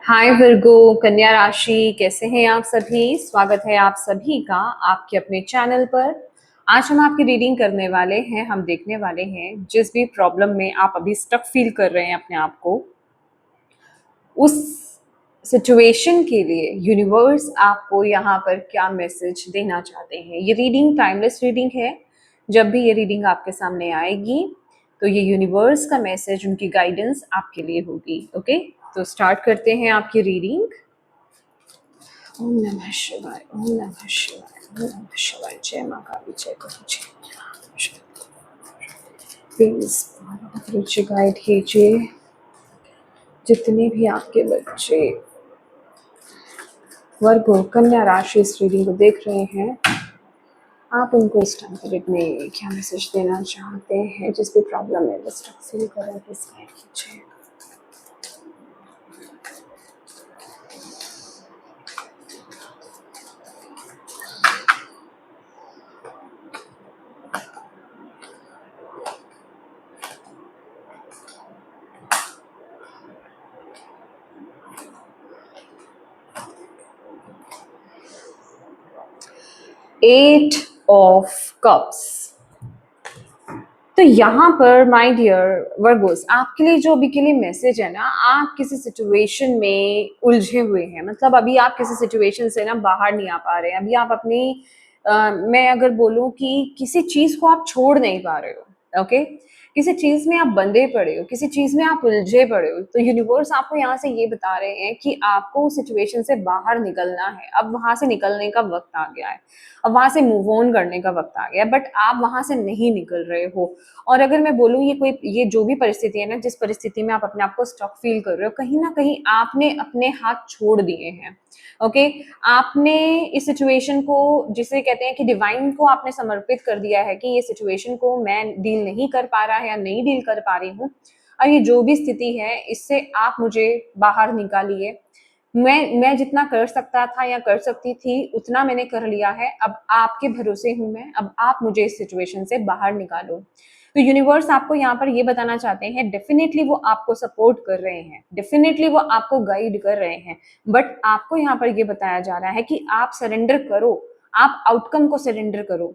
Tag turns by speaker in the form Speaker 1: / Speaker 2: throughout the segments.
Speaker 1: हाय Virgo कन्या राशि, कैसे हैं आप सभी। स्वागत है आप सभी का आपके अपने चैनल पर। आज हम आपकी रीडिंग करने वाले हैं। हम देखने वाले हैं जिस भी प्रॉब्लम में आप अभी स्टक फील कर रहे हैं अपने आप को, उस सिचुएशन के लिए यूनिवर्स आपको यहाँ पर क्या मैसेज देना चाहते हैं। ये रीडिंग टाइमलेस रीडिंग है। जब भी ये रीडिंग आपके सामने आएगी तो ये यूनिवर्स का मैसेज, उनकी गाइडेंस आपके लिए होगी। ओके, तो स्टार्ट करते हैं आपकी रीडिंग। ओम नमः शिवाय, ओम नमः शिवाय, ओम नमः शिवाय। जय माँ काली, जय गुरु जी। प्लीज गुरु जी गाइड कीजिए जितने भी आपके बच्चे वर्गो कन्या राशि इस रीडिंग को देख रहे हैं, आप उनको इस टाइम पीरियड में क्या मैसेज देना चाहते हैं। जिस भी प्रॉब्लम में वो स्टक फील कर रहे हैं, प्लीज गाइड कीजिए। 8 ऑफ कप्स। तो यहाँ पर माय डियर वर्गोस, आपके लिए जो अभी के लिए मैसेज है ना, आप किसी सिचुएशन में उलझे हुए हैं। मतलब अभी आप किसी सिचुएशन से ना बाहर नहीं आ पा रहे हैं। अभी आप अपनी मैं अगर बोलूं कि किसी चीज को आप छोड़ नहीं पा रहे हो। ओके, किसी चीज में आप बंधे पड़े हो, किसी चीज में आप उलझे पड़े हो। तो यूनिवर्स आपको यहाँ से ये बता रहे हैं कि आपको उस सिचुएशन से बाहर निकलना है। अब वहां से निकलने का वक्त आ गया है, अब वहां से मूव ऑन करने का वक्त आ गया है, बट आप वहां से नहीं निकल रहे हो। और अगर मैं बोलूँ, ये जो भी परिस्थिति है ना, जिस परिस्थिति में आप अपने आप को स्टक फील कर रहे हो, कहीं ना कहीं आपने अपने हाथ छोड़ दिए हैं। ओके, आपने इस सिचुएशन को, जिसे कहते हैं कि डिवाइन को आपने समर्पित कर दिया है कि ये सिचुएशन को मैं डील नहीं कर पा रहा है या नहीं डील कर पा रही हूँ, और ये जो भी स्थिति है इससे आप मुझे बाहर निकालिए। मैं जितना कर सकता था या कर सकती थी उतना मैंने कर लिया है। अब आपके भरोसे हूं मैं, अब आप मुझे इस सिचुएशन से बाहर निकालो। तो यूनिवर्स आपको यहाँ पर ये बताना चाहते हैं, डेफिनेटली वो आपको सपोर्ट कर रहे हैं, डेफिनेटली वो आपको गाइड कर रहे हैं, बट आपको यहाँ पर ये बताया जा रहा है कि आप सरेंडर करो, आप आउटकम को सरेंडर करो,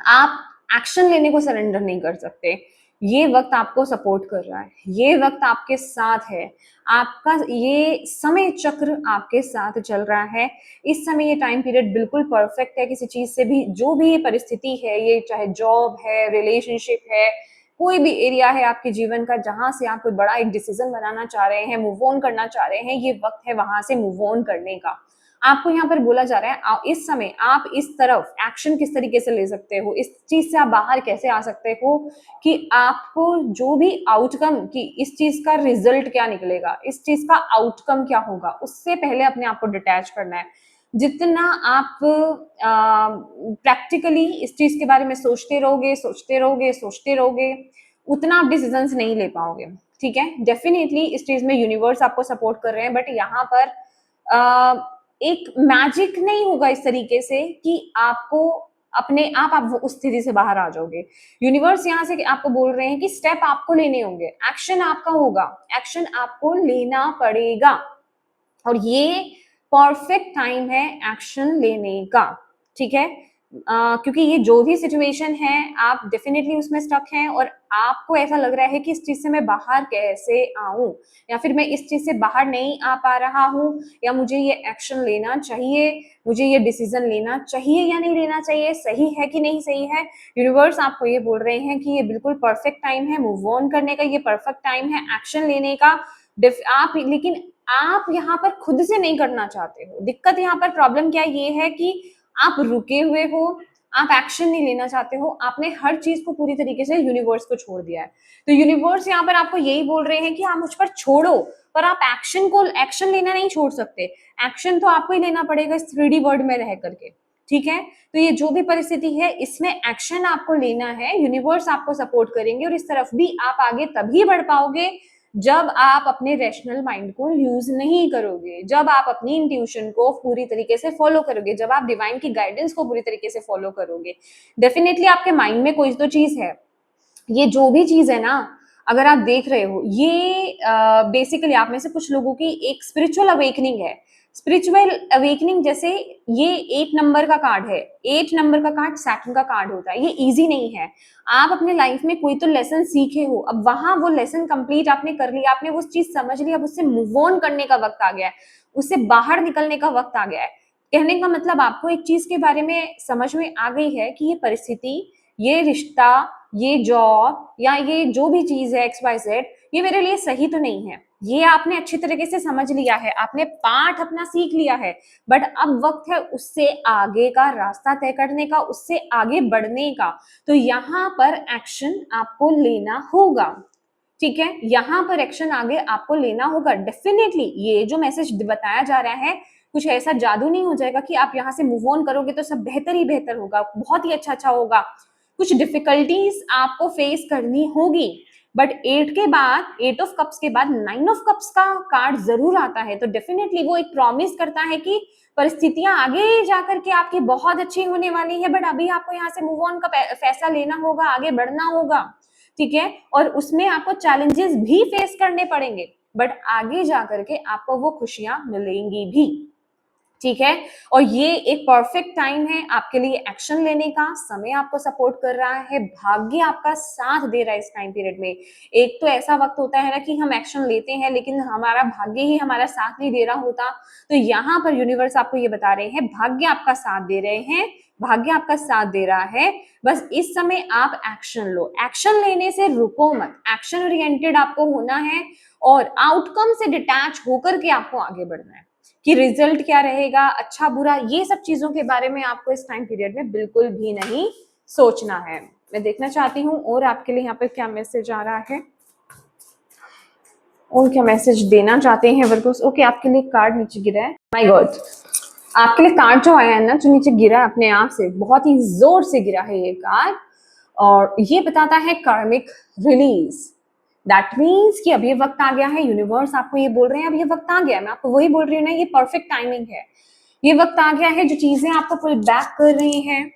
Speaker 1: आप एक्शन लेने को सरेंडर नहीं कर सकते। ये वक्त आपको सपोर्ट कर रहा है, ये वक्त आपके साथ है, आपका ये समय चक्र आपके साथ चल रहा है। इस समय ये टाइम पीरियड बिल्कुल परफेक्ट है। किसी चीज से भी, जो भी ये परिस्थिति है, ये चाहे जॉब है, रिलेशनशिप है, कोई भी एरिया है आपके जीवन का जहां से आप कोई बड़ा एक डिसीजन बनाना चाह रहे हैं, मूव ऑन करना चाह रहे हैं, ये वक्त है वहां से मूव ऑन करने का। आपको यहाँ पर बोला जा रहा है इस समय आप इस तरफ एक्शन किस तरीके से ले सकते हो, इस चीज से आप बाहर कैसे आ सकते हो, कि आपको जो भी आउटकम, कि इस चीज का रिजल्ट क्या निकलेगा, इस चीज का आउटकम क्या होगा, उससे पहले अपने आप को डिटैच करना है। जितना आप प्रैक्टिकली इस चीज के बारे में सोचते रहोगे, सोचते रहोगे, सोचते रहोगे, उतना आप डिसीजंस नहीं ले पाओगे। ठीक है, डेफिनेटली इस चीज में यूनिवर्स आपको सपोर्ट कर रहे हैं, बट यहाँ पर एक मैजिक नहीं होगा इस तरीके से कि आपको अपने आप उस स्थिति से बाहर आ जाओगे। यूनिवर्स यहाँ से आपको बोल रहे हैं कि स्टेप आपको लेने होंगे, एक्शन आपका होगा, एक्शन आपको लेना पड़ेगा, और ये परफेक्ट टाइम है एक्शन लेने का। ठीक है, क्योंकि ये जो भी सिचुएशन है आप डेफिनेटली उसमें स्टक हैं, और आपको ऐसा लग रहा है कि इस चीज से मैं बाहर कैसे आऊं, या फिर मैं इस चीज से बाहर नहीं आ पा रहा हूं, या मुझे ये एक्शन लेना चाहिए, मुझे ये डिसीजन लेना चाहिए या नहीं लेना चाहिए, सही है कि नहीं सही है। यूनिवर्स आपको ये बोल रहे हैं कि ये बिल्कुल परफेक्ट टाइम है मूव ऑन करने का, ये परफेक्ट टाइम है एक्शन लेने का। आप लेकिन आप यहाँ पर खुद से नहीं करना चाहते हो। दिक्कत यहाँ पर, प्रॉब्लम क्या ये है कि आप रुके हुए हो, आप एक्शन नहीं लेना चाहते हो, आपने हर चीज को पूरी तरीके से यूनिवर्स को छोड़ दिया है। तो यूनिवर्स यहाँ पर आपको यही बोल रहे हैं कि आप मुझ पर छोड़ो, पर आप एक्शन लेना नहीं छोड़ सकते। एक्शन तो आपको ही लेना पड़ेगा इस 3D वर्ल्ड में रह करके। ठीक है, तो ये जो भी परिस्थिति है इसमें एक्शन आपको लेना है, यूनिवर्स आपको सपोर्ट करेंगे, और इस तरफ भी आप आगे तभी बढ़ पाओगे जब आप अपने रैशनल माइंड को यूज नहीं करोगे, जब आप अपनी इंट्यूशन को पूरी तरीके से फॉलो करोगे, जब आप डिवाइन की गाइडेंस को पूरी तरीके से फॉलो करोगे। डेफिनेटली आपके माइंड में कोई तो चीज है, ये जो भी चीज है ना, अगर आप देख रहे हो, ये बेसिकली आप में से कुछ लोगों की एक स्पिरिचुअल अवेकनिंग है। स्पिरिचुअल अवेकनिंग, जैसे ये 8 नंबर का कार्ड है, 8 नंबर का कार्ड सैटर्न का कार्ड होता है। ये इजी नहीं है। आप अपने लाइफ में कोई तो लेसन सीखे हो, अब वहां वो लेसन कंप्लीट आपने कर लिया, आपने वो चीज समझ ली, अब उससे मूव ऑन करने का वक्त आ गया है, उससे बाहर निकलने का वक्त आ गया है। कहने का मतलब आपको एक चीज के बारे में समझ में आ गई है कि ये परिस्थिति, ये रिश्ता, ये जॉब या ये जो भी चीज है XYZ, ये मेरे लिए सही तो नहीं है। ये आपने अच्छी तरीके से समझ लिया है, आपने पाठ अपना सीख लिया है, बट अब वक्त है उससे आगे का रास्ता तय करने का, उससे आगे बढ़ने का। तो यहाँ पर एक्शन आपको लेना होगा, ठीक है? यहाँ पर एक्शन आगे आपको लेना होगा डेफिनेटली। ये जो मैसेज बताया जा रहा है, कुछ ऐसा जादू नहीं हो जाएगा कि आप यहाँ से मूव ऑन करोगे तो सब बेहतर ही बेहतर होगा, बहुत ही अच्छा होगा। कुछ डिफिकल्टीज आपको फेस करनी होगी, बट 8 के बाद, 8 ऑफ कप्स के बाद 9 ऑफ कप्स का कार्ड जरूर आता है। तो डेफिनेटली वो एक प्रॉमिस करता है कि परिस्थितियां आगे जाकर के आपकी बहुत अच्छी होने वाली है, बट अभी आपको यहाँ से मूव ऑन का फैसला लेना होगा, आगे बढ़ना होगा, ठीक है? और उसमें आपको चैलेंजेस भी फेस करने पड़ेंगे, बट आगे जाकर के आपको वो खुशियां मिलेंगी भी, ठीक है? और ये एक परफेक्ट टाइम है आपके लिए एक्शन लेने का। समय आपको सपोर्ट कर रहा है, भाग्य आपका साथ दे रहा है इस टाइम पीरियड में। एक तो ऐसा वक्त होता है ना कि हम एक्शन लेते हैं लेकिन हमारा भाग्य ही हमारा साथ नहीं दे रहा होता। तो यहाँ पर यूनिवर्स आपको ये बता रहे हैं, भाग्य आपका साथ दे रहे हैं, भाग्य आपका साथ दे रहा है। बस इस समय आप एक्शन लो, एक्शन लेने से रुको मत, एक्शन ओरिएंटेड आपको होना है और आउटकम से डिटैच होकर के आपको आगे बढ़ना है कि रिजल्ट क्या रहेगा, अच्छा बुरा, ये सब चीजों के बारे में आपको इस टाइम पीरियड में बिल्कुल भी नहीं सोचना है। मैं देखना चाहती हूँ और आपके लिए यहाँ पे क्या मैसेज आ रहा है और क्या मैसेज देना चाहते हैं वर्गोस। ओके, आपके लिए कार्ड नीचे गिरा है। माय गॉड, आपके लिए कार्ड जो आया है ना, जो नीचे गिरा है अपने आप से, बहुत ही जोर से गिरा है ये कार्ड, और ये बताता है कार्मिक रिलीज। दैट मीन्स कि अब ये वक्त आ गया है, यूनिवर्स आपको ये बोल रहे हैं अब ये वक्त आ गया है। मैं आपको वही बोल रही हूँ ना, ये परफेक्ट टाइमिंग है। ये वक्त आ गया है, जो चीजें आपको पुल बैक कर रही हैं,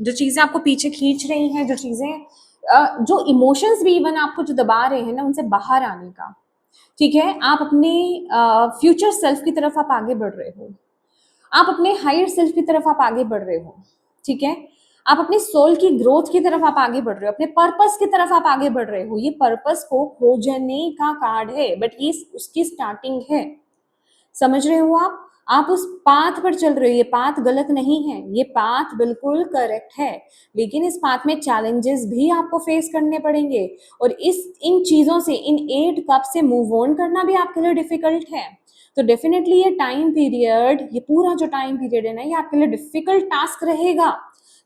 Speaker 1: जो चीजें आपको पीछे खींच रही हैं, जो चीजें जो इमोशंस भी इवन आपको जो दबा रहे हैं ना, उनसे बाहर आने का, ठीक है? आप अपने फ्यूचर सेल्फ की तरफ आप आगे बढ़ रहे हो, आप अपने हायर सेल्फ की तरफ आप आगे बढ़ रहे हो, ठीक है? आप अपने सोल की ग्रोथ की तरफ आप आगे बढ़ रहे हो, अपने पर्पस की तरफ आप आगे बढ़ रहे हो। ये पर्पस को खोजने का कार्ड है, बट ये उसकी स्टार्टिंग है, समझ रहे हो आप उस पाथ पर चल रहे हो। ये पाथ गलत नहीं है, ये पाथ बिल्कुल करेक्ट है, लेकिन इस पाथ में चैलेंजेस भी आपको फेस करने पड़ेंगे, और इन चीजों से, इन 8 कप से मूव ऑन करना भी आपके लिए डिफिकल्ट है। तो डेफिनेटली ये टाइम पीरियड, ये पूरा जो टाइम पीरियड है ना, ये आपके लिए डिफिकल्ट टास्क रहेगा,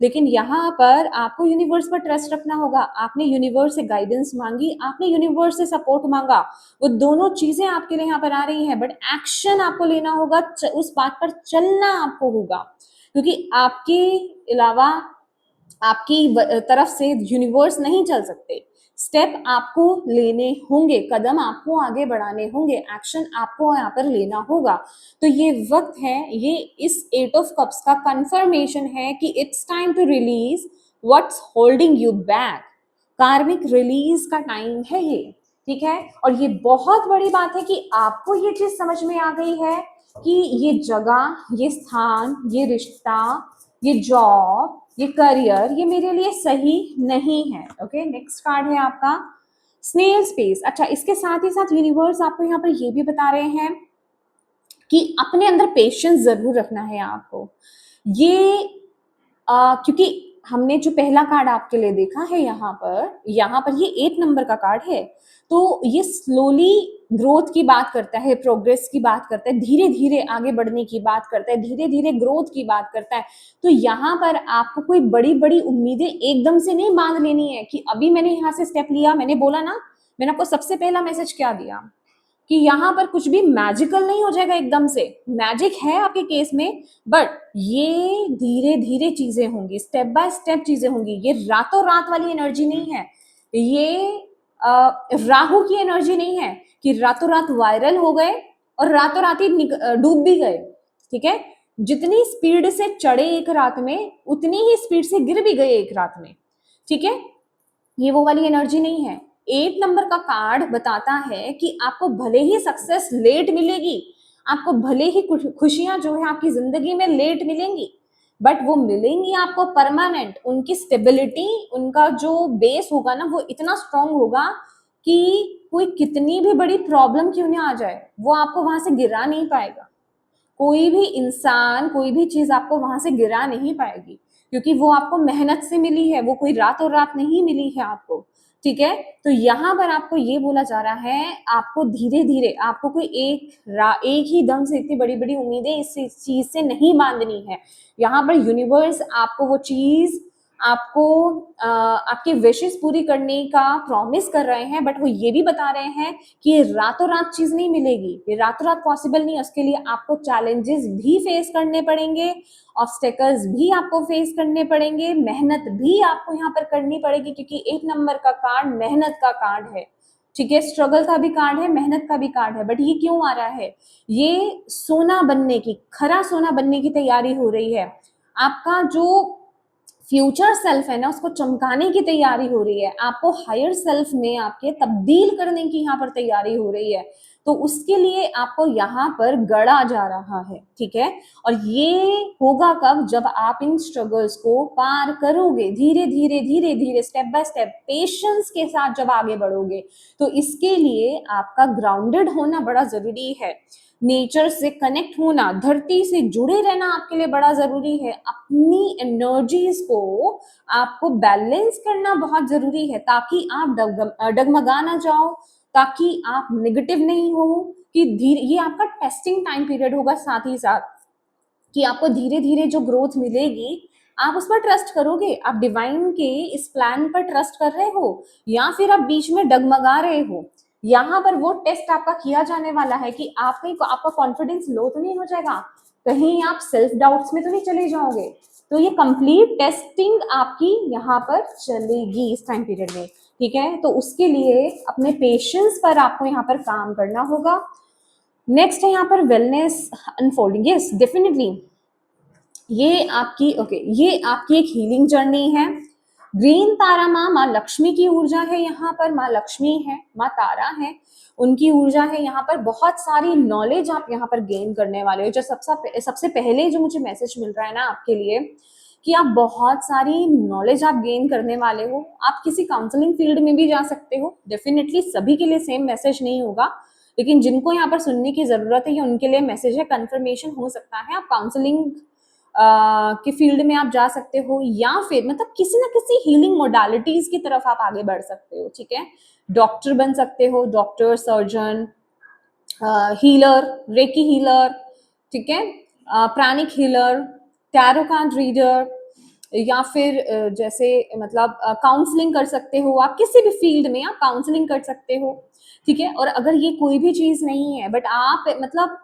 Speaker 1: लेकिन यहाँ पर आपको यूनिवर्स पर ट्रस्ट रखना होगा। आपने यूनिवर्स से गाइडेंस मांगी, आपने यूनिवर्स से सपोर्ट मांगा, वो दोनों चीजें आपके लिए यहाँ पर आ रही हैं, बट एक्शन आपको लेना होगा, उस बात पर चलना आपको होगा, क्योंकि आपके अलावा आपकी तरफ से यूनिवर्स नहीं चल सकते। स्टेप आपको लेने होंगे, कदम आपको आगे बढ़ाने होंगे, एक्शन आपको यहाँ पर लेना होगा। तो ये वक्त है, ये इस 8 ऑफ कप्स का कंफर्मेशन है कि it's time to release what's holding you back. Karmic release का टाइम है ये, ठीक है? और ये बहुत बड़ी बात है कि आपको ये चीज समझ में आ गई है कि ये जगह, ये स्थान, ये रिश्ता, ये जॉब, ये करियर, ये मेरे लिए सही नहीं है। ओके, नेक्स्ट कार्ड है आपका स्नेल स्पेस। अच्छा, इसके साथ ही साथ यूनिवर्स आपको यहाँ पर ये भी बता रहे हैं कि अपने अंदर पेशेंस जरूर रखना है आपको। ये क्योंकि हमने जो पहला कार्ड आपके लिए देखा है यहाँ पर ये 8 नंबर का कार्ड है, तो ये स्लोली ग्रोथ की बात करता है, प्रोग्रेस की बात करता है, धीरे धीरे आगे बढ़ने की बात करता है, धीरे धीरे ग्रोथ की बात करता है। तो यहाँ पर आपको कोई बड़ी बड़ी उम्मीदें एकदम से नहीं बांध लेनी है कि अभी मैंने यहाँ से स्टेप लिया, मैंने बोला ना, मैंने आपको सबसे पहला मैसेज क्या दिया कि यहाँ पर कुछ भी मैजिकल नहीं हो जाएगा एकदम से। मैजिक है आपके केस में, बट ये धीरे धीरे चीजें होंगी, स्टेप बाय स्टेप चीजें होंगी। ये रातों रात वाली एनर्जी नहीं है, ये राहु की एनर्जी नहीं है कि रातों रात वायरल हो गए और रातों रात ही डूब भी गए, ठीक है? जितनी स्पीड से चढ़े एक रात में, उतनी ही स्पीड से गिर भी गए एक रात में, ठीक है? ये वो वाली एनर्जी नहीं है। 8 नंबर का कार्ड बताता है कि आपको भले ही सक्सेस लेट मिलेगी, आपको भले ही खुशियां जो है आपकी जिंदगी में लेट मिलेंगी, बट वो मिलेंगी आपको परमानेंट। उनकी स्टेबिलिटी, उनका जो बेस होगा ना, वो इतना स्ट्रांग होगा कि कोई कितनी भी बड़ी प्रॉब्लम क्यों ना आ जाए, वो आपको वहां से गिरा नहीं पाएगा। कोई भी इंसान, कोई भी चीज आपको वहां से गिरा नहीं पाएगी, क्योंकि वो आपको मेहनत से मिली है, वो कोई रातों रात नहीं मिली है आपको। ठीक है, तो यहाँ पर आपको ये बोला जा रहा है, आपको धीरे धीरे, आपको कोई एक ही दम से इतनी बड़ी बड़ी उम्मीदें इस चीज से नहीं बांधनी है। यहाँ पर यूनिवर्स आपको वो चीज, आपको आपके विशेष पूरी करने का प्रॉमिस कर रहे हैं, बट वो ये भी बता रहे हैं कि ये रातों रात चीज नहीं मिलेगी, ये रातों रात पॉसिबल नहीं है। उसके लिए आपको चैलेंजेस भी फेस करने पड़ेंगे, ऑब्स्टेकल्स भी आपको फेस करने पड़ेंगे, मेहनत भी आपको यहाँ पर करनी पड़ेगी, क्योंकि 1 नंबर का कार्ड मेहनत का कार्ड है। ठीक है, स्ट्रगल का भी कार्ड है, मेहनत का भी कार्ड है, बट ये क्यों आ रहा है? ये सोना बनने की, खरा सोना बनने की तैयारी हो रही है। आपका जो फ्यूचर सेल्फ है ना, उसको चमकाने की तैयारी हो रही है, आपको हायर सेल्फ में आपके तब्दील करने की यहाँ पर तैयारी हो रही है। तो उसके लिए आपको यहाँ पर गढ़ा जा रहा है। ठीक है, और ये होगा कब? जब आप इन स्ट्रगल्स को पार करोगे, धीरे धीरे धीरे धीरे, स्टेप बाय स्टेप, पेशेंस के साथ जब आगे बढ़ोगे। तो इसके लिए आपका ग्राउंडेड होना बड़ा जरूरी है, नेचर से कनेक्ट होना, धरती से जुड़े रहना आपके लिए बड़ा जरूरी है। अपनी एनर्जीज को आपको बैलेंस करना बहुत जरूरी है, ताकि आप डगमगा ना जाओ, ताकि आप नेगेटिव नहीं हो। कि धीरे, ये आपका टेस्टिंग टाइम पीरियड होगा साथ ही साथ, कि आपको धीरे धीरे जो ग्रोथ मिलेगी, आप उस पर ट्रस्ट करोगे। आप डिवाइन के इस प्लान पर ट्रस्ट कर रहे हो, या फिर आप बीच में डगमगा रहे हो। यहाँ पर वो टेस्ट आपका किया जाने वाला है कि आप कहीं, आपका कॉन्फिडेंस लो तो नहीं हो जाएगा, कहीं आप सेल्फ डाउट्स में तो नहीं चले जाओगे। तो ये कंप्लीट टेस्टिंग आपकी यहाँ पर चलेगी इस टाइम पीरियड में। ठीक है, तो उसके लिए अपने पेशेंस पर आपको यहाँ पर काम करना होगा। नेक्स्ट है यहाँ पर वेलनेस अनफोल्डिंग। यस, डेफिनेटली ये आपकी ये आपकी एक हीलिंग जर्नी है। ग्रीन तारा माँ लक्ष्मी की ऊर्जा है, यहाँ पर माँ लक्ष्मी है, माँ तारा है, उनकी ऊर्जा है। यहाँ पर बहुत सारी नॉलेज आप यहाँ पर गेन करने वाले हो। जो सबसे पहले जो मुझे मैसेज मिल रहा है ना आपके लिए, कि आप बहुत सारी नॉलेज आप गेन करने वाले हो। आप किसी काउंसलिंग फील्ड में भी जा सकते हो, डेफिनेटली सभी के लिए सेम मैसेज नहीं होगा, लेकिन जिनको यहाँ पर सुनने की जरूरत है, ये उनके लिए मैसेज है। कंफर्मेशन हो सकता है आप काउंसलिंग के फील्ड में आप जा सकते हो, या फिर मतलब किसी ना किसी हीलिंग मोडालिटीज की तरफ आप आगे बढ़ सकते हो। ठीक है, डॉक्टर बन सकते हो, doctor, surgeon, healer, recce healer, ठीक है, प्राणिक हीलर, टैरो कार्ड रीडर, या फिर जैसे मतलब काउंसलिंग कर सकते हो। आप किसी भी फील्ड में आप काउंसलिंग कर सकते हो। ठीक है, और अगर ये कोई भी चीज नहीं है, बट आप मतलब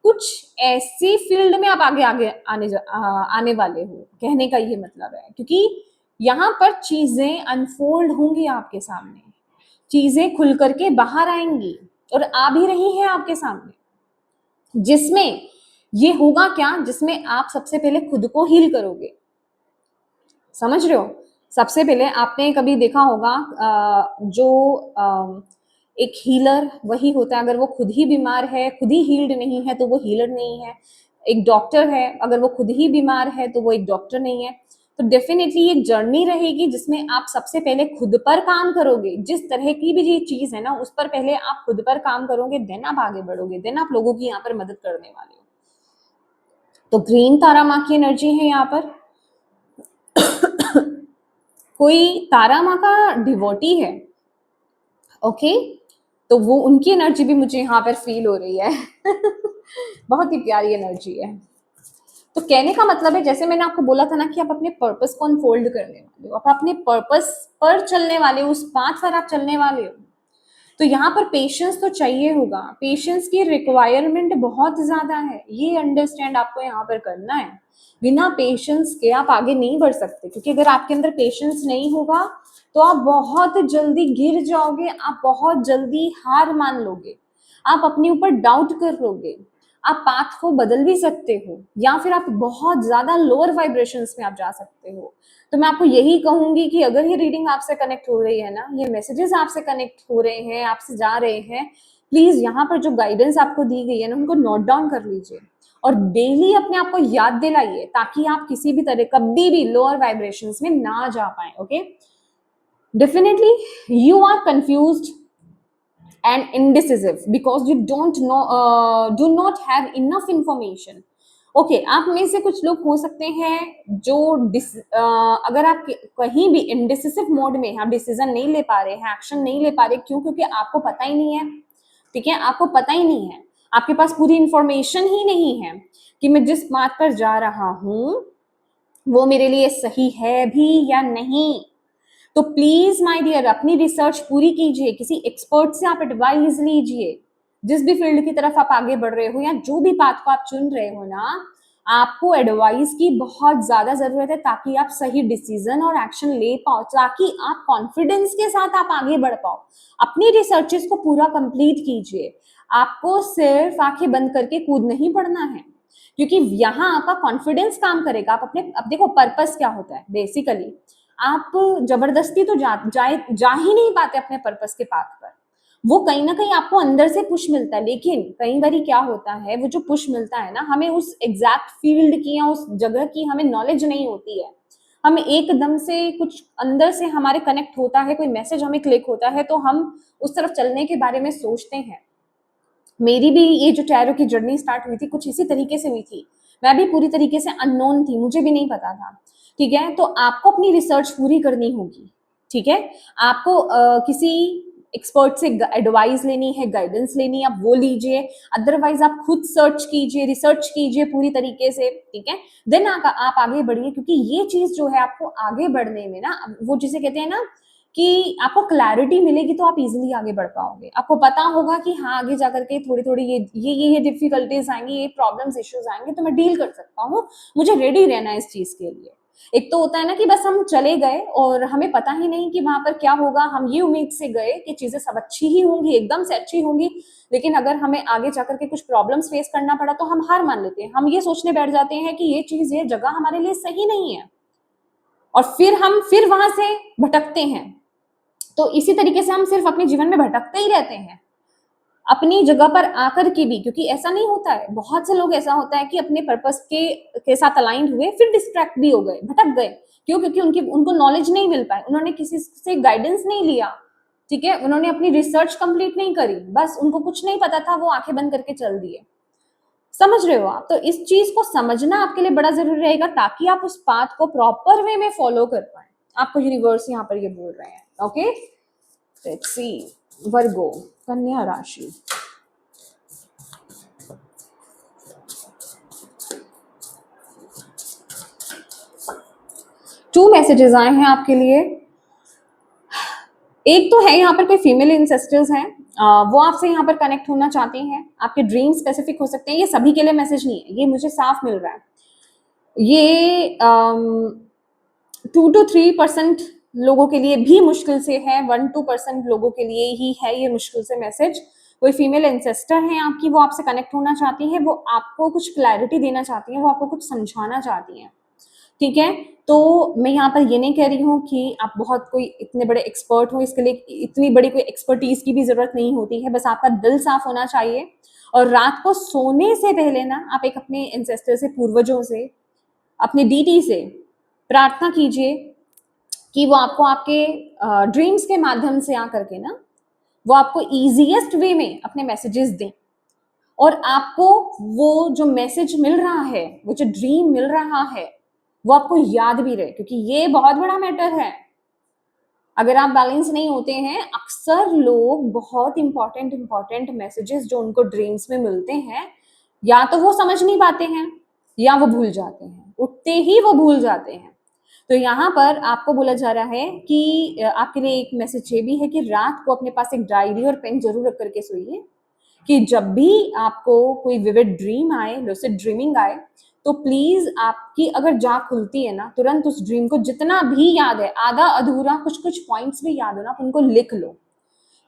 Speaker 1: कुछ ऐसी फील्ड में आप आगे आगे आने वाले हो, कहने का ये मतलब है, क्योंकि यहाँ पर चीजें अनफोल्ड होंगी आपके सामने, चीजें खुल करके बाहर आएंगी और आ भी रही है आपके सामने, जिसमें ये होगा क्या, जिसमें आप सबसे पहले खुद को हील करोगे। समझ रहे हो? सबसे पहले आपने कभी देखा होगा जो एक हीलर वही होता है, अगर वो खुद ही बीमार है, खुद ही हील्ड नहीं है, तो वो हीलर नहीं है। एक डॉक्टर है, अगर वो खुद ही बीमार है, तो वो एक डॉक्टर नहीं है। तो डेफिनेटली एक जर्नी रहेगी जिसमें आप सबसे पहले खुद पर काम करोगे। जिस तरह की भी ये चीज है ना, उस पर पहले आप खुद पर काम करोगे, देन आप आगे बढ़ोगे, देन आप लोगों की यहाँ पर मदद करने वाले हो। तो ग्रीन तारा माँ की एनर्जी है यहाँ पर। कोई तारा माँ का डिवोटी है, ओके, तो वो उनकी एनर्जी भी मुझे यहाँ पर फील हो रही है। बहुत ही प्यारी एनर्जी है। तो कहने का मतलब है, जैसे मैंने आपको बोला था ना, कि आप अपने पर्पस को अनफोल्ड करने वाले हो, आप अपने पर्पस पर चलने वाले हो, उस पाथ पर आप चलने वाले हो। तो यहाँ पर पेशेंस तो चाहिए होगा, पेशेंस की रिक्वायरमेंट बहुत ज्यादा है, ये अंडरस्टैंड आपको यहाँ पर करना है। बिना पेशेंस के आप आगे नहीं बढ़ सकते, क्योंकि अगर आपके अंदर पेशेंस नहीं होगा तो आप बहुत जल्दी गिर जाओगे, आप बहुत जल्दी हार मान लोगे, आप अपने ऊपर डाउट कर लोगे, आप पाथ को बदल भी सकते हो, या फिर आप बहुत ज्यादा लोअर वाइब्रेशंस में आप जा सकते हो। तो मैं आपको यही कहूंगी कि अगर ये रीडिंग आपसे कनेक्ट हो रही है ना, ये मैसेजेस आपसे कनेक्ट हो रहे हैं, आपसे जा रहे हैं, प्लीज यहाँ पर जो गाइडेंस आपको दी गई है ना, उनको नोट डाउन कर लीजिए और डेली अपने आप को याद दिलाइए, ताकि आप किसी भी तरह कभी भी लोअर वाइब्रेशंस में ना जा पाए। Okay, definitely you are confused and indecisive because you don't know do not have enough information. Okay आप में से कुछ लोग हो सकते हैं जो अगर आप कहीं भी इंडिसिसिव मोड में हैं, आप डिसीजन नहीं ले पा रहे हैं, एक्शन नहीं ले पा रहे, क्यों? क्योंकि आपको पता ही नहीं है। ठीक है, आपको पता ही नहीं है, आपके पास पूरी इंफॉर्मेशन ही नहीं है कि मैं जिस बात पर जा रहा हूं वो मेरे लिए सही है भी या नहीं। तो प्लीज माय डियर अपनी रिसर्च पूरी कीजिए, किसी एक्सपर्ट से आप एडवाइस लीजिए। जिस भी फील्ड की तरफ आप आगे बढ़ रहे हो या जो भी पाथ को आप चुन रहे हो ना, आपको एडवाइस की बहुत ज्यादा जरूरत है, ताकि आप सही डिसीजन और एक्शन ले पाओ, ताकि आप कॉन्फिडेंस के साथ आप आगे बढ़ पाओ। अपनी रिसर्चेस को पूरा कंप्लीट कीजिए। आपको सिर्फ आंखें बंद करके कूद नहीं पड़ना है, क्योंकि यहाँ आपका कॉन्फिडेंस काम करेगा। आप अपने, अब देखो पर्पस क्या होता है बेसिकली, आप जबरदस्ती तो जा ही नहीं पाते अपने पर्पस के पाथ पर। वो कहीं ना कहीं आपको अंदर से पुश मिलता है, लेकिन कई बार क्या होता है, वो जो पुश मिलता है ना, हमें उस एग्जैक्ट फील्ड की या उस जगह की हमें नॉलेज नहीं होती है। हमें एकदम से कुछ अंदर से हमारे कनेक्ट होता है, कोई मैसेज हमें क्लिक होता है, तो हम उस तरफ चलने के बारे में सोचते हैं। मेरी भी ये जो टैरो की जर्नी स्टार्ट हुई थी कुछ इसी तरीके से हुई थी। मैं भी पूरी तरीके से अननोन थी, मुझे भी नहीं पता था। ठीक है, तो आपको अपनी रिसर्च पूरी करनी होगी। ठीक है, आपको किसी एक्सपर्ट से एडवाइस लेनी है, गाइडेंस लेनी है, आप वो लीजिए। अदरवाइज आप खुद सर्च कीजिए, रिसर्च कीजिए पूरी तरीके से। ठीक है, देन आप आगे बढ़िए, क्योंकि ये चीज जो है आपको आगे बढ़ने में ना, वो जिसे कहते हैं ना कि आपको क्लैरिटी मिलेगी, तो आप इजीली आगे बढ़ पाओगे। आपको पता होगा कि हाँ आगे जाकर के थोड़ी थोड़ी ये डिफिकल्टीज आएंगी, ये प्रॉब्लम्स इश्यूज आएंगे, तो मैं डील कर सकता हूँ, मुझे रेडी रहना है इस चीज के लिए। एक तो होता है ना कि बस हम चले गए और हमें पता ही नहीं कि वहां पर क्या होगा, हम ये उम्मीद से गए कि चीजें सब अच्छी ही होंगी, एकदम से अच्छी होंगी, लेकिन अगर हमें आगे जाकर के कुछ प्रॉब्लम्स फेस करना पड़ा तो हम हार मान लेते हैं। हम ये सोचने बैठ जाते हैं कि ये चीज, ये जगह हमारे लिए सही नहीं है, और फिर हम वहां से भटकते हैं। तो इसी तरीके से हम सिर्फ अपने जीवन में भटकते ही रहते हैं, अपनी जगह पर आकर के भी। क्योंकि ऐसा नहीं होता है, बहुत से लोग ऐसा होता है कि अपने पर्पस के साथ अलाइंड हुए, फिर डिस्ट्रैक्ट भी हो गए, भटक गए। क्यों? क्योंकि उनको नॉलेज नहीं मिल पाए, उन्होंने किसी से गाइडेंस नहीं लिया। ठीक है, उन्होंने अपनी रिसर्च कंप्लीट नहीं करी, बस उनको कुछ नहीं पता था, वो आंखें बंद करके चल दिए। समझ रहे हो आप? तो इस चीज को समझना आपके लिए बड़ा जरूरी रहेगा, ताकि आप उस पाथ को प्रॉपर वे में फॉलो कर पाए। आपको यूनिवर्स यहाँ पर ये बोल रहे हैं। ओके, लेट्स सी वर्गो, कन्या राशि। टू मैसेजेस आए हैं आपके लिए। एक तो है यहाँ पर कोई फीमेल इंसेस्टर्स हैं, वो आपसे यहाँ पर कनेक्ट होना चाहते हैं, आपके ड्रीम स्पेसिफिक हो सकते हैं। ये सभी के लिए मैसेज नहीं है, ये मुझे साफ मिल रहा है। ये 2 to 3% लोगों के लिए भी मुश्किल से है, 1-2% लोगों के लिए ही है ये मुश्किल से मैसेज। कोई फीमेल एंसेस्टर है आपकी, वो आपसे कनेक्ट होना चाहती है, वो आपको कुछ क्लैरिटी देना चाहती है, वो आपको कुछ समझाना चाहती है। ठीक है, तो मैं यहाँ पर ये नहीं कह रही हूँ कि आप बहुत कोई इतने बड़े एक्सपर्ट हो, इसके लिए इतनी बड़ी कोई एक्सपर्टीज की भी जरूरत नहीं होती है, बस आपका दिल साफ होना चाहिए। और रात को सोने से पहले ना आप एक अपने एंसेस्टर से, पूर्वजों से, अपने डीटी से प्रार्थना कीजिए कि वो आपको आपके ड्रीम्स के माध्यम से आकर के ना, वो आपको इजीएस्ट वे में अपने मैसेजेस दें, और आपको वो जो मैसेज मिल रहा है, वो जो ड्रीम मिल रहा है, वो आपको याद भी रहे, क्योंकि ये बहुत बड़ा मैटर है। अगर आप बैलेंस नहीं होते हैं, अक्सर लोग बहुत इंपॉर्टेंट मैसेजेस जो उनको ड्रीम्स में मिलते हैं, या तो वो समझ नहीं पाते हैं या वो भूल जाते हैं, उठते ही वो भूल जाते हैं। तो यहाँ पर आपको बोला जा रहा है कि आपके लिए एक मैसेज ये भी है कि रात को अपने पास एक डायरी और पेन जरूर रख करके सोइए, कि जब भी आपको कोई विविड ड्रीम आए, लूसिड ड्रीमिंग आए, तो प्लीज आपकी अगर जाग खुलती है ना, तुरंत उस ड्रीम को जितना भी याद है, आधा अधूरा कुछ कुछ पॉइंट्स भी याद हो ना, आप उनको लिख लो,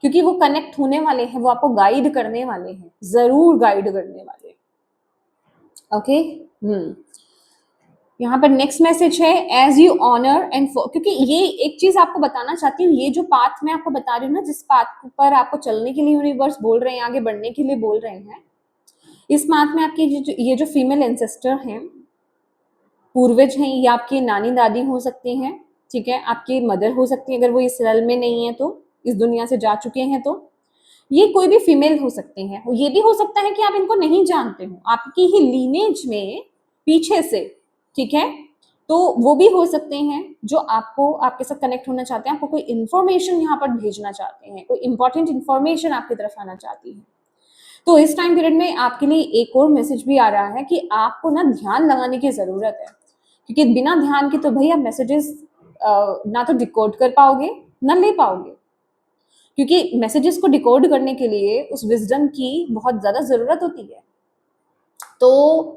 Speaker 1: क्योंकि वो कनेक्ट होने वाले हैं, वो आपको गाइड करने वाले हैं, जरूर गाइड करने वाले हैं। ओके। यहाँ पर नेक्स्ट मैसेज है, एज यू ऑनर एंड, क्योंकि ये एक चीज आपको बताना चाहती हूँ, ये जो पाथ मैं आपको बता रही हूँ ना, जिस पाथ पर आपको चलने के लिए यूनिवर्स बोल रहे हैं, आगे बढ़ने के लिए बोल रहे हैं, इस पाथ में आपकी ये जो फीमेल एंसेस्टर हैं, पूर्वज हैं, ये आपकी नानी दादी हो सकती हैं, ठीक है, आपकी मदर हो सकती है अगर वो इस रेल में नहीं है, तो इस दुनिया से जा चुके हैं, तो ये कोई भी फीमेल हो सकते हैं। ये भी हो सकता है कि आप इनको नहीं जानते हो, आपकी ही लीनेज में पीछे से, ठीक है, तो वो भी हो सकते हैं जो आपको, आपके साथ कनेक्ट होना चाहते हैं, आपको कोई इन्फॉर्मेशन यहाँ पर भेजना चाहते हैं, कोई इंपॉर्टेंट इन्फॉर्मेशन आपकी तरफ आना चाहती है। तो इस टाइम पीरियड में आपके लिए एक और मैसेज भी आ रहा है कि आपको ना ध्यान लगाने की जरूरत है, क्योंकि बिना ध्यान के तो भाई आप मैसेजेस ना तो डिकोड कर पाओगे ना ले पाओगे, क्योंकि मैसेजेस को डिकोड करने के लिए उस विजडम की बहुत ज्यादा जरूरत होती है। तो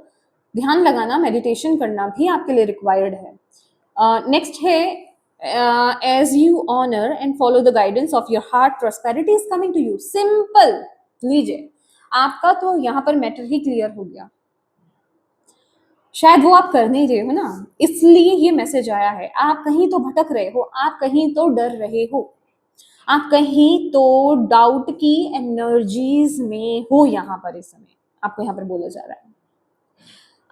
Speaker 1: ध्यान लगाना, मेडिटेशन करना भी आपके लिए रिक्वायर्ड है। नेक्स्ट है, as you honour and follow the guidance of your heart, prosperity is coming to you. Simple, लीजिए, आपका तो यहाँ पर मैटर ही क्लियर हो गया, शायद वो आप कर नहीं रहे हो ना, इसलिए ये मैसेज आया है। आप कहीं तो भटक रहे हो, आप कहीं तो डर रहे हो, आप कहीं तो डाउट की एनर्जीज में हो, यहाँ पर इस समय आपको यहाँ पर बोला जा रहा है।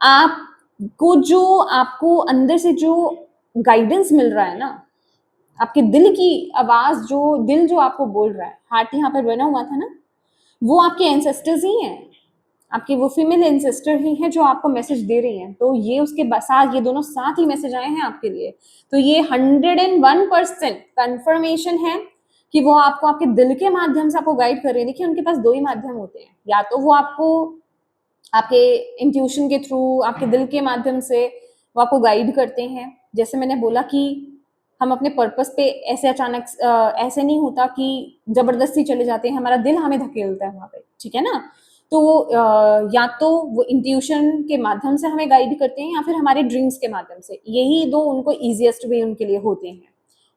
Speaker 1: आपको जो, आपको अंदर से जो गाइडेंस मिल रहा है ना, आपके दिल की आवाज, जो दिल जो आपको बोल रहा है, हार्ट यहाँ पर बना हुआ था ना, वो आपके एंसेस्टर्स ही हैं, आपकी वो फीमेल एंसेस्टर ही हैं जो आपको मैसेज दे रही हैं। तो ये उसके साथ, ये दोनों साथ ही मैसेज आए हैं आपके लिए। तो ये 101% कंफर्मेशन है कि वो आपको आपके दिल के माध्यम से आपको गाइड कर रही है। देखिए, उनके पास दो ही माध्यम होते हैं, या तो वो आपको आपके इंट्यूशन के थ्रू, आपके दिल के माध्यम से वो आपको गाइड करते हैं। जैसे मैंने बोला कि हम अपने पर्पस पे ऐसे अचानक ऐसे नहीं होता कि जबरदस्ती चले जाते हैं, हमारा दिल हमें धकेलता है वहां पे, ठीक है ना। तो या तो वो इंट्यूशन के माध्यम से हमें गाइड करते हैं, या फिर हमारे ड्रीम्स के माध्यम से। यही दो उनको इजीएस्ट वे उनके लिए होते हैं,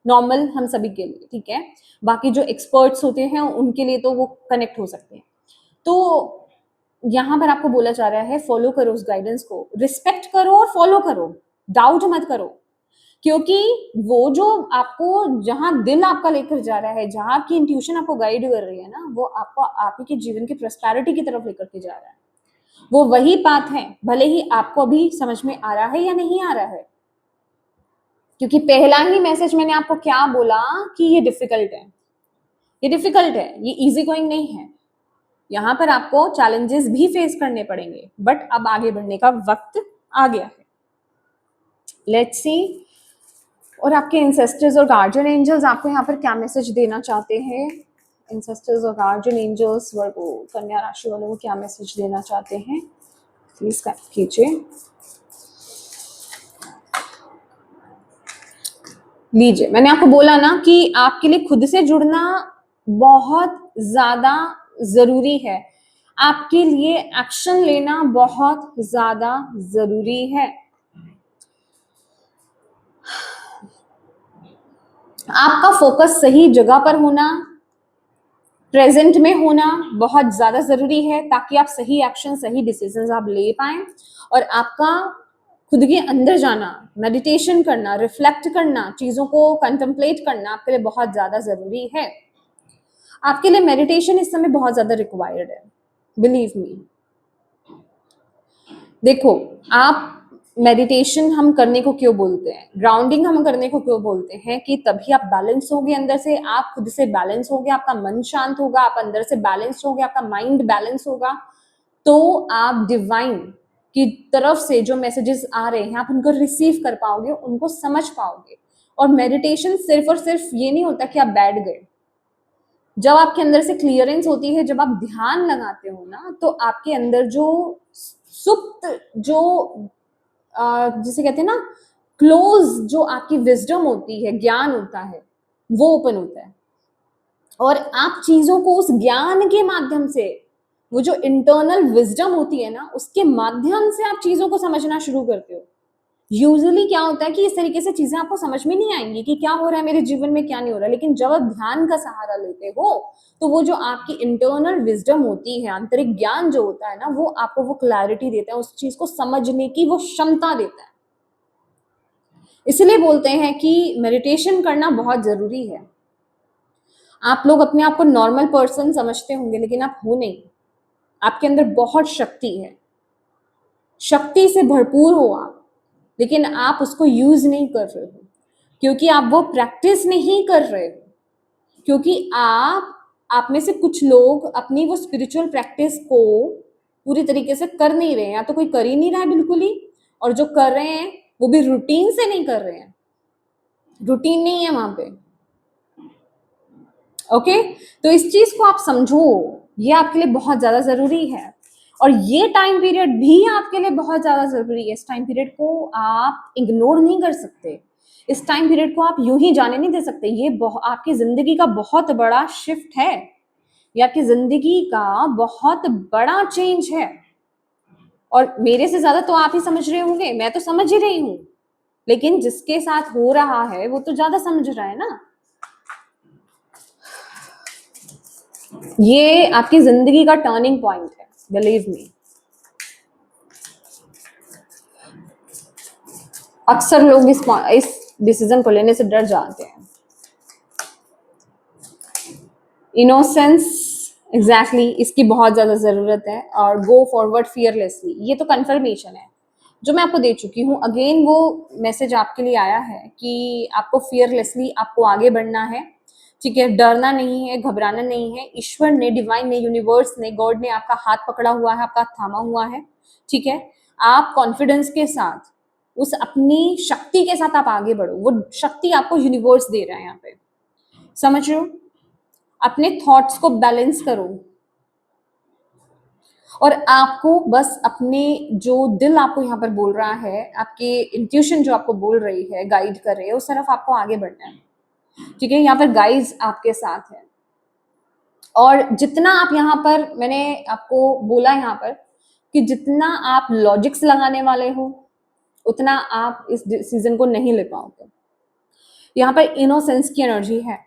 Speaker 1: नॉर्मल हम सभी के लिए, ठीक है। बाकी जो एक्सपर्ट्स होते हैं उनके लिए तो वो कनेक्ट हो सकते हैं। तो यहाँ पर आपको बोला जा रहा है, फॉलो करो उस गाइडेंस को, रिस्पेक्ट करो और फॉलो करो, डाउट मत करो, क्योंकि वो जो आपको, जहां दिल आपका लेकर जा रहा है, जहां आपकी इंट्यूशन आपको गाइड कर रही है ना, वो आपको आपके जीवन की प्रॉस्पेरिटी की तरफ लेकर के जा रहा है। वो वही बात है, भले ही आपको अभी समझ में आ रहा है या नहीं आ रहा है, क्योंकि पहला ही मैसेज मैंने आपको क्या बोला कि ये डिफिकल्ट है, ये डिफिकल्ट है, ये इजी गोइंग नहीं है। यहाँ पर आपको चैलेंजेस भी फेस करने पड़ेंगे, बट अब आगे बढ़ने का वक्त आ गया है। लेट्स सी, और आपके इंसेस्टर्स और गार्जियन एंजल्स आपको यहाँ पर क्या मैसेज देना चाहते हैं। इंसेस्टर्स और गार्जियन एंजल्स वर्गो कन्या राशि वालों को क्या मैसेज देना चाहते हैं, प्लीज कीजिए। लीजिए, मैंने आपको बोला ना कि आपके लिए खुद से जुड़ना बहुत ज्यादा जरूरी है, आपके लिए एक्शन लेना बहुत ज्यादा जरूरी है। आपका फोकस सही जगह पर होना, प्रेजेंट में होना बहुत ज्यादा जरूरी है, ताकि आप सही एक्शन, सही डिसीजंस आप ले पाए। और आपका खुद के अंदर जाना, मेडिटेशन करना, रिफ्लेक्ट करना, चीजों को कंटेम्पलेट करना आपके लिए बहुत ज्यादा जरूरी है। आपके लिए मेडिटेशन इस समय बहुत ज्यादा रिक्वायर्ड है, बिलीव मी। देखो, आप मेडिटेशन हम करने को क्यों बोलते हैं, ग्राउंडिंग हम करने को क्यों बोलते हैं, कि तभी आप बैलेंस होगे अंदर से, आप खुद से बैलेंस होगे, आपका मन शांत होगा, आप अंदर से बैलेंस होगे, आपका माइंड बैलेंस होगा, तो आप डिवाइन की तरफ से जो मैसेजेस आ रहे हैं आप उनको रिसीव कर पाओगे, उनको समझ पाओगे। और मेडिटेशन सिर्फ और सिर्फ ये नहीं होता कि आप बैठ गए। जब आपके अंदर से क्लियरेंस होती है, जब आप ध्यान लगाते हो ना, तो आपके अंदर जो सुप्त, जो जिसे कहते हैं ना क्लोज, जो आपकी विजडम होती है, ज्ञान होता है, वो ओपन होता है। और आप चीजों को उस ज्ञान के माध्यम से, वो जो इंटरनल विजडम होती है ना, उसके माध्यम से आप चीजों को समझना शुरू करते हो। यूजुअली क्या होता है कि इस तरीके से चीजें आपको समझ में नहीं आएंगी कि क्या हो रहा है मेरे जीवन में, क्या नहीं हो रहा है, लेकिन जब आप ध्यान का सहारा लेते हो तो वो जो आपकी इंटरनल विजडम होती है, आंतरिक ज्ञान जो होता है ना, वो आपको वो क्लैरिटी देता है, उस चीज को समझने की वो क्षमता देता है। इसलिए बोलते हैं कि मेडिटेशन करना बहुत जरूरी है। आप लोग अपने आप को नॉर्मल पर्सन समझते होंगे, लेकिन आप हो नहीं। आपके अंदर बहुत शक्ति है, शक्ति से भरपूर हो आप, लेकिन आप उसको यूज नहीं कर रहे हो क्योंकि आप वो प्रैक्टिस नहीं कर रहे हो। क्योंकि आप में से कुछ लोग अपनी वो स्पिरिचुअल प्रैक्टिस को पूरी तरीके से कर नहीं रहे हैं, या तो कोई कर ही नहीं रहा है बिल्कुल ही, और जो कर रहे हैं वो भी रूटीन से नहीं कर रहे हैं, रूटीन नहीं है वहां पे। ओके, तो इस चीज को आप समझो, ये आपके लिए बहुत ज्यादा जरूरी है, और ये टाइम पीरियड भी आपके लिए बहुत ज्यादा जरूरी है। इस टाइम पीरियड को आप इग्नोर नहीं कर सकते, इस टाइम पीरियड को आप यूं ही जाने नहीं दे सकते। ये आपकी जिंदगी का बहुत बड़ा शिफ्ट है, ये आपकी जिंदगी का बहुत बड़ा चेंज है, और मेरे से ज्यादा तो आप ही समझ रहे होंगे, मैं तो समझ ही रही हूँ, लेकिन जिसके साथ हो रहा है वो तो ज्यादा समझ रहा है ना। ये आपकी जिंदगी का टर्निंग पॉइंट है, बिलीव मी। अक्सर लोग इस डिसीजन को लेने से डर जाते हैं। इनोसेंस, एग्जैक्टली, इसकी बहुत ज्यादा जरूरत है, और गो फॉरवर्ड फियरलेसली, ये तो कंफर्मेशन है जो मैं आपको दे चुकी हूँ। अगेन वो मैसेज आपके लिए आया है कि आपको फियरलेसली आपको आगे बढ़ना है, ठीक है, डरना नहीं है, घबराना नहीं है। ईश्वर ने, डिवाइन ने, यूनिवर्स ने, गॉड ने आपका हाथ पकड़ा हुआ है, आपका थामा हुआ है, ठीक है। आप कॉन्फिडेंस के साथ, उस अपनी शक्ति के साथ आप आगे बढ़ो। वो शक्ति आपको यूनिवर्स दे रहा है यहाँ पे, समझ रहे हो। अपने थॉट्स को बैलेंस करो, और आपको बस अपने जो दिल आपको यहाँ पर बोल रहा है, आपके इंट्यूशन जो आपको बोल रही है, गाइड कर रही है, उस तरफ आपको आगे बढ़ना है, ठीक है। यहाँ पर गाइड्स आपके साथ है, और जितना आप यहाँ पर, मैंने आपको बोला यहाँ पर कि जितना आप लॉजिक्स लगाने वाले हो उतना आप इस डिसीजन को नहीं ले पाओगे। यहाँ पर इनोसेंस की एनर्जी है।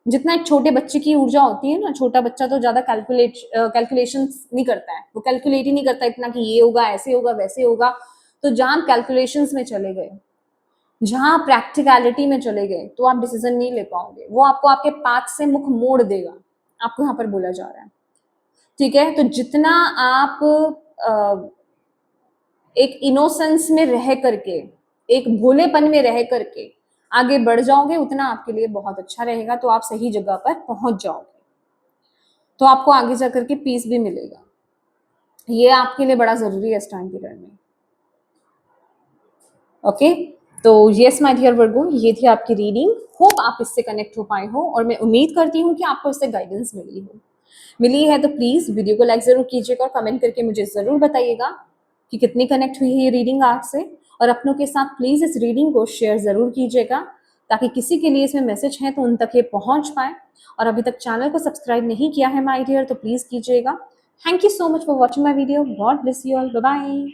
Speaker 1: जितना एक छोटे बच्चे की ऊर्जा होती है ना, छोटा बच्चा तो ज्यादा कैलकुलेशन नहीं करता है, वो कैलकुलेट ही नहीं करता इतना कि ये होगा, ऐसे होगा, वैसे होगा। तो जहां आप कैलकुलेशंस में चले गए, जहां प्रैक्टिकलिटी में चले गए, तो आप डिसीजन नहीं ले पाओगे। वो आपको आपके पाथ से मुख मोड़ देगा, आपको यहाँ पर बोला जा रहा है, ठीक है। तो जितना आप एक इनोसेंस में रह करके, एक भोलेपन में रह करके आगे बढ़ जाओगे, उतना आपके लिए बहुत अच्छा रहेगा। तो आप सही जगह पर पहुंच जाओगे, तो आपको आगे जाकर के पीस भी मिलेगा। ये आपके लिए बड़ा जरूरी है इस टाइम पीरियड में। ओके, तो यस माय डियर वर्गो, ये थी आपकी रीडिंग। होप आप इससे कनेक्ट हो पाए हो, और मैं उम्मीद करती हूँ कि आपको इससे गाइडेंस मिली है तो प्लीज वीडियो को लाइक जरूर कीजिएगा, और कमेंट करके मुझे जरूर बताइएगा कि कितनी कनेक्ट हुई है ये रीडिंग आपसे। और अपनों के साथ प्लीज इस रीडिंग को शेयर जरूर कीजिएगा, ताकि किसी के लिए इसमें मैसेज है तो उन तक ये पहुंच पाए। और अभी तक चैनल को सब्सक्राइब नहीं किया है माय डियर, तो प्लीज कीजिएगा। Thank you so much for watching my video. God bless you all, bye bye.